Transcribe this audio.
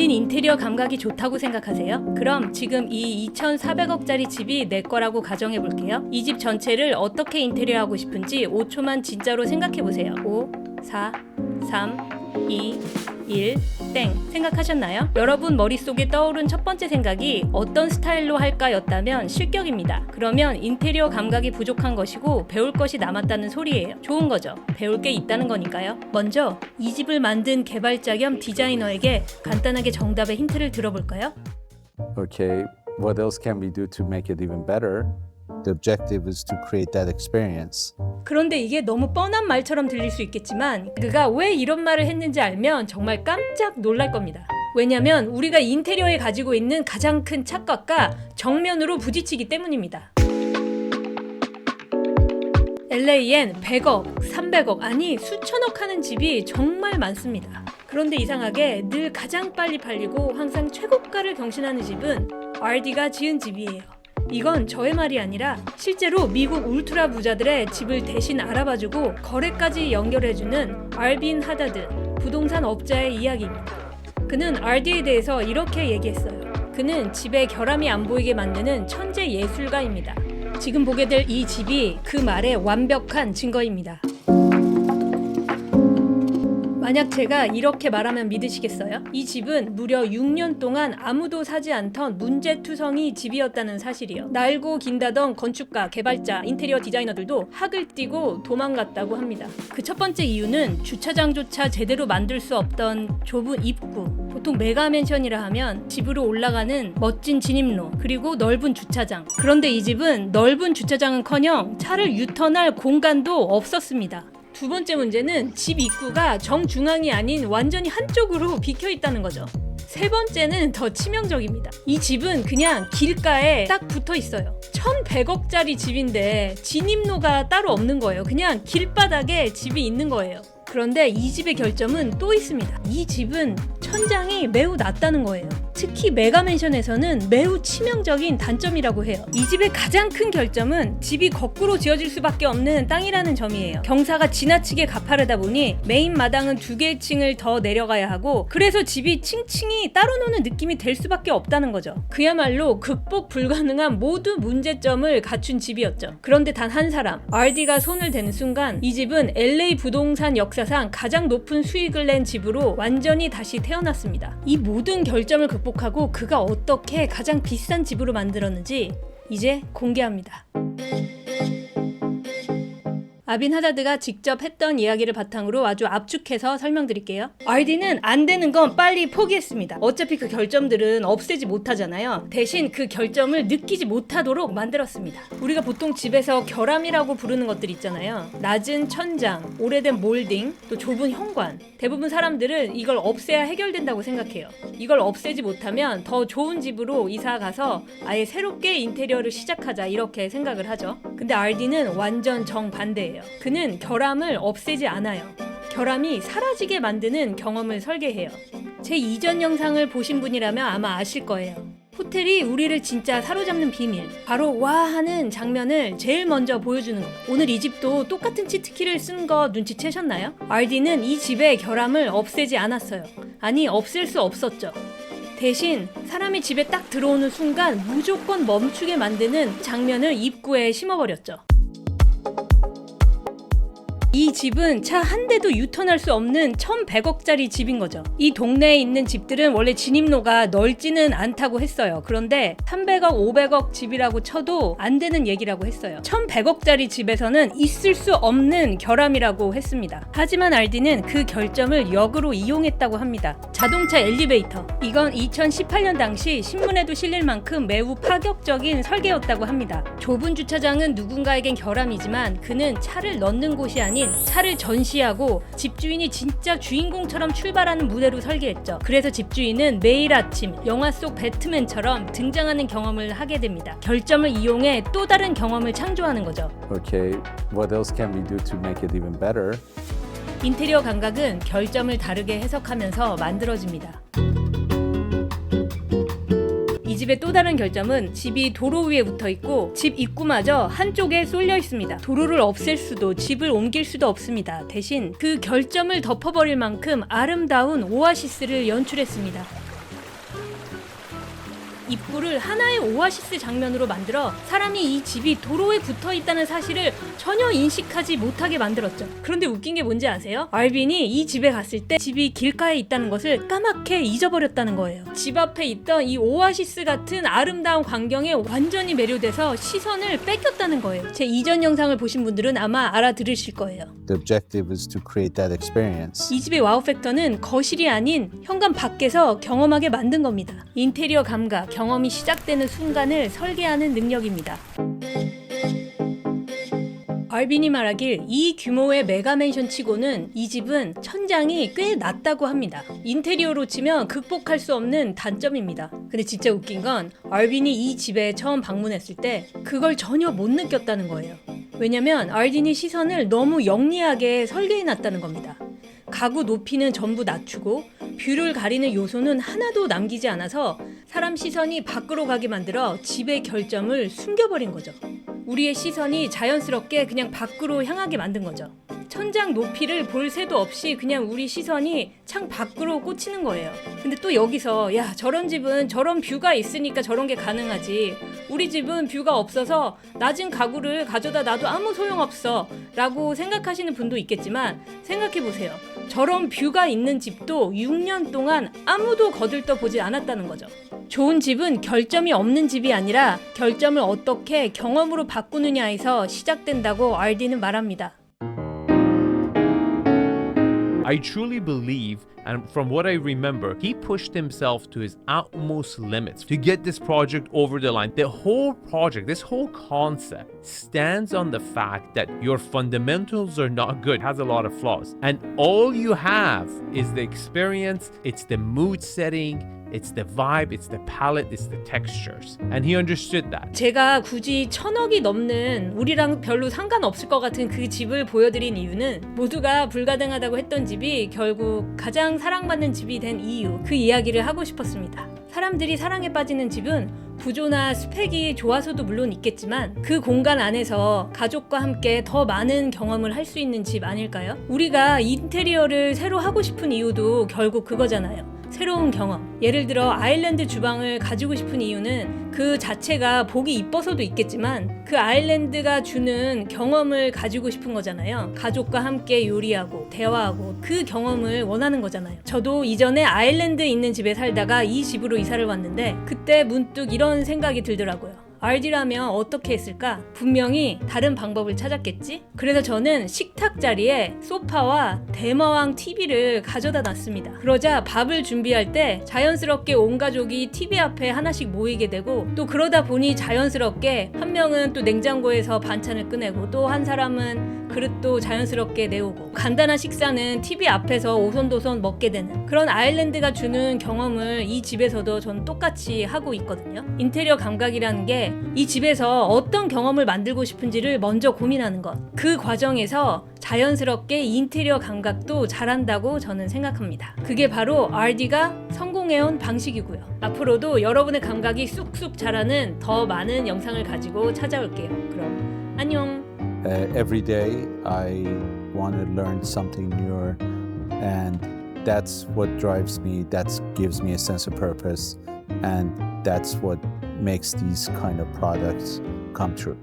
본인 인테리어 감각이 좋다고 생각하세요? 그럼 지금 이 2,400억짜리 집이 내 거라고 가정해 볼게요. 이 집 전체를 어떻게 인테리어 하고 싶은지 5초만 진짜로 생각해 보세요. 5, 4, 3, 2, 1, 땡. 생각하셨나요? 여러분 머릿속에 떠오른 첫 번째 생각이 어떤 스타일로 할까 였다면 실격입니다. 그러면 인테리어 감각이 부족한 것이고 배울 것이 남았다는 소리예요. 좋은 거죠. 배울 게 있다는 거니까요. 먼저 이 집을 만든 개발자 겸 디자이너에게 간단하게 정답의 힌트를 들어볼까요? Okay, what else can we do to make it even better? The objective is to create that experience. 그런데 이게 너무 뻔한 말처럼 들릴 수 있겠지만 그가 왜 이런 말을 했는지 알면 정말 깜짝 놀랄 겁니다. 왜냐면 우리가 인테리어에 가지고 있는 가장 큰 착각과 정면으로 부딪히기 때문입니다. LA엔 100억, 300억, 아니 수천억 하는 집이 정말 많습니다. 그런데 이상하게 늘 가장 빨리 팔리고 항상 최고가를 경신하는 집은 RD가 지은 집이에요. 이건 저의 말이 아니라 실제로 미국 울트라 부자들의 집을 대신 알아봐주고 거래까지 연결해주는 알빈 하다드 부동산 업자의 이야기입니다. 그는 RD에 대해서 이렇게 얘기했어요. 그는 집에 결함이 안 보이게 만드는 천재 예술가입니다. 지금 보게 될 이 집이 그 말의 완벽한 증거입니다. 만약 제가 이렇게 말하면 믿으시겠어요? 이 집은 무려 6년 동안 아무도 사지 않던 문제투성이 집이었다는 사실이요. 날고 긴다던 건축가, 개발자, 인테리어 디자이너들도 학을 띄고 도망갔다고 합니다. 그 첫 번째 이유는 주차장조차 제대로 만들 수 없던 좁은 입구. 보통 메가맨션이라 하면 집으로 올라가는 멋진 진입로, 그리고 넓은 주차장. 그런데 이 집은 넓은 주차장은커녕 차를 유턴할 공간도 없었습니다. 두 번째 문제는 집 입구가 정중앙이 아닌 완전히 한쪽으로 비켜 있다는 거죠. 세 번째는 더 치명적입니다. 이 집은 그냥 길가에 딱 붙어 있어요. 1,100억짜리 집인데 진입로가 따로 없는 거예요. 그냥 길바닥에 집이 있는 거예요. 그런데 이 집의 결점은 또 있습니다. 이 집은 천장이 매우 낮다는 거예요. 특히 메가맨션에서는 매우 치명적인 단점이라고 해요. 이 집의 가장 큰 결점은 집이 거꾸로 지어질 수밖에 없는 땅이라는 점이에요. 경사가 지나치게 가파르다 보니 메인 마당은 2개의 층을 더 내려가야 하고 그래서 집이 층층이 따로 노는 느낌이 될 수밖에 없다는 거죠. 그야말로 극복 불가능한 모두 문제점을 갖춘 집이었죠. 그런데 단 한 사람, RD가 손을 대는 순간 이 집은 LA 부동산 역사상 가장 높은 수익을 낸 집으로 완전히 다시 태어났습니다. 이 모든 결점을 극복하고 그가 어떻게 가장 비싼 집으로 만들었는지 이제 공개합니다. 아빈 하다드가 직접 했던 이야기를 바탕으로 아주 압축해서 설명드릴게요. RD는 안 되는 건 빨리 포기했습니다. 어차피 그 결점들은 없애지 못하잖아요. 대신 그 결점을 느끼지 못하도록 만들었습니다. 우리가 보통 집에서 결함이라고 부르는 것들 있잖아요. 낮은 천장, 오래된 몰딩, 또 좁은 현관. 대부분 사람들은 이걸 없애야 해결된다고 생각해요. 이걸 없애지 못하면 더 좋은 집으로 이사 가서 아예 새롭게 인테리어를 시작하자 이렇게 생각을 하죠. 근데 RD는 완전 정반대예요. 그는 결함을 없애지 않아요. 결함이 사라지게 만드는 경험을 설계해요. 제 이전 영상을 보신 분이라면 아마 아실 거예요. 호텔이 우리를 진짜 사로잡는 비밀, 바로 와 하는 장면을 제일 먼저 보여주는 것. 오늘 이 집도 똑같은 치트키를 쓴 거 눈치채셨나요? RD는 이 집의 결함을 없애지 않았어요. 아니, 없앨 수 없었죠. 대신 사람이 집에 딱 들어오는 순간 무조건 멈추게 만드는 장면을 입구에 심어버렸죠. 이 집은 차 한 대도 유턴할 수 없는 1,100억짜리 집인 거죠. 이 동네에 있는 집들은 원래 진입로가 넓지는 않다고 했어요. 그런데 300억, 500억 집이라고 쳐도 안 되는 얘기라고 했어요. 1,100억짜리 집에서는 있을 수 없는 결함이라고 했습니다. 하지만 RD는 그 결점을 역으로 이용했다고 합니다. 자동차 엘리베이터. 이건 2018년 당시 신문에도 실릴 만큼 매우 파격적인 설계였다고 합니다. 좁은 주차장은 누군가에겐 결함이지만 그는 차를 넣는 곳이 아닌 차를 전시하고 집주인이 진짜 주인공처럼 출발하는 무대로 설계했죠. 그래서 집주인은 매일 아침 영화 속 배트맨처럼 등장하는 경험을 하게 됩니다. 결점을 이용해 또 다른 경험을 창조하는 거죠. Okay, what else can we do to make it even better? 인테리어 감각은 결점을 다르게 해석하면서 만들어집니다. 이 집의 또 다른 결점은 집이 도로 위에 붙어 있고 집 입구마저 한쪽에 쏠려 있습니다. 도로를 없앨 수도 집을 옮길 수도 없습니다. 대신 그 결점을 덮어버릴 만큼 아름다운 오아시스를 연출했습니다. 입구를 하나의 오아시스 장면으로 만들어 사람이 이 집이 도로에 붙어 있다는 사실을 전혀 인식하지 못하게 만들었죠. 그런데 웃긴 게 뭔지 아세요? 알빈이 이 집에 갔을 때 집이 길가에 있다는 것을 까맣게 잊어버렸다는 거예요. 집 앞에 있던 이 오아시스 같은 아름다운 광경에 완전히 매료돼서 시선을 뺏겼다는 거예요. 제 이전 영상을 보신 분들은 아마 알아들으실 거예요. The objective is to create that experience. 이 집의 와우 팩터는 거실이 아닌 현관 밖에서 경험하게 만든 겁니다. 인테리어 감각, 경험이 시작되는 순간을 설계하는 능력입니다. 알빈이 말하길 이 규모의 메가맨션 치고는 이 집은 천장이 꽤 낮다고 합니다. 인테리어로 치면 극복할 수 없는 단점입니다. 근데 진짜 웃긴 건 알빈이 이 집에 처음 방문했을 때 그걸 전혀 못 느꼈다는 거예요. 왜냐면 알빈이 시선을 너무 영리하게 설계해놨다는 겁니다. 가구 높이는 전부 낮추고 뷰를 가리는 요소는 하나도 남기지 않아서 사람 시선이 밖으로 가게 만들어 집의 결점을 숨겨버린 거죠. 우리의 시선이 자연스럽게 그냥 밖으로 향하게 만든 거죠. 천장 높이를 볼 새도 없이 그냥 우리 시선이 창 밖으로 꽂히는 거예요. 근데 또 여기서 야, 저런 집은 저런 뷰가 있으니까 저런 게 가능하지, 우리 집은 뷰가 없어서 낮은 가구를 가져다 놔도 아무 소용없어 라고 생각하시는 분도 있겠지만 생각해보세요. 저런 뷰가 있는 집도 6년 동안 아무도 거들떠보지 않았다는 거죠. 좋은 집은 결점이 없는 집이 아니라 결점을 어떻게 경험으로 바꾸느냐에서 시작된다고 RD는 말합니다. I truly believe, and from what I remember, he pushed himself to his utmost limits to get this project over the line. The whole project, this whole concept, stands on the fact that your fundamentals are not good, has a lot of flaws. And all you have is the experience, it's the mood setting, it's the vibe, it's the palette, it's the textures. And he understood that. 제가 굳이 1,000억이 넘는 우리랑 별로 상관없을 것 같은 그 집을 보여드린 이유는 모두가 불가능하다고 했던 집이 결국 가장 사랑받는 집이 된 이유, 그 이야기를 하고 싶었습니다. 사람들이 사랑에 빠지는 집은 구조나 스펙이 좋아서도 물론 있겠지만 그 공간 안에서 가족과 함께 더 많은 경험을 할 수 있는 집 아닐까요? 우리가 인테리어를 새로 하고 싶은 이유도 결국 그거잖아요. 새로운 경험. 예를 들어 아일랜드 주방을 가지고 싶은 이유는 그 자체가 보기 이뻐서도 있겠지만 그 아일랜드가 주는 경험을 가지고 싶은 거잖아요. 가족과 함께 요리하고 대화하고 그 경험을 원하는 거잖아요. 저도 이전에 아일랜드에 있는 집에 살다가 이 집으로 이사를 왔는데 그때 문득 이런 생각이 들더라고요. RD라면 어떻게 했을까? 분명히 다른 방법을 찾았겠지? 그래서 저는 식탁 자리에 소파와 대마왕 TV를 가져다 놨습니다. 그러자 밥을 준비할 때 자연스럽게 온 가족이 TV 앞에 하나씩 모이게 되고 또 그러다 보니 자연스럽게 한 명은 또 냉장고에서 반찬을 꺼내고 또 한 사람은 그릇도 자연스럽게 내오고 간단한 식사는 TV 앞에서 오손도손 먹게 되는 그런 아일랜드가 주는 경험을 이 집에서도 전 똑같이 하고 있거든요. 인테리어 감각이라는 게 이 집에서 어떤 경험을 만들고 싶은지를 먼저 고민하는 것. 그 과정에서 자연스럽게 인테리어 감각도 자란다고 저는 생각합니다. 그게 바로 RD가 성공해온 방식이고요. 앞으로도 여러분의 감각이 쑥쑥 자라는 더 많은 영상을 가지고 찾아올게요. 그럼 안녕. Every day I want to learn something newer, and that's what drives me, that gives me a sense of purpose, and that's what makes these kind of products come true.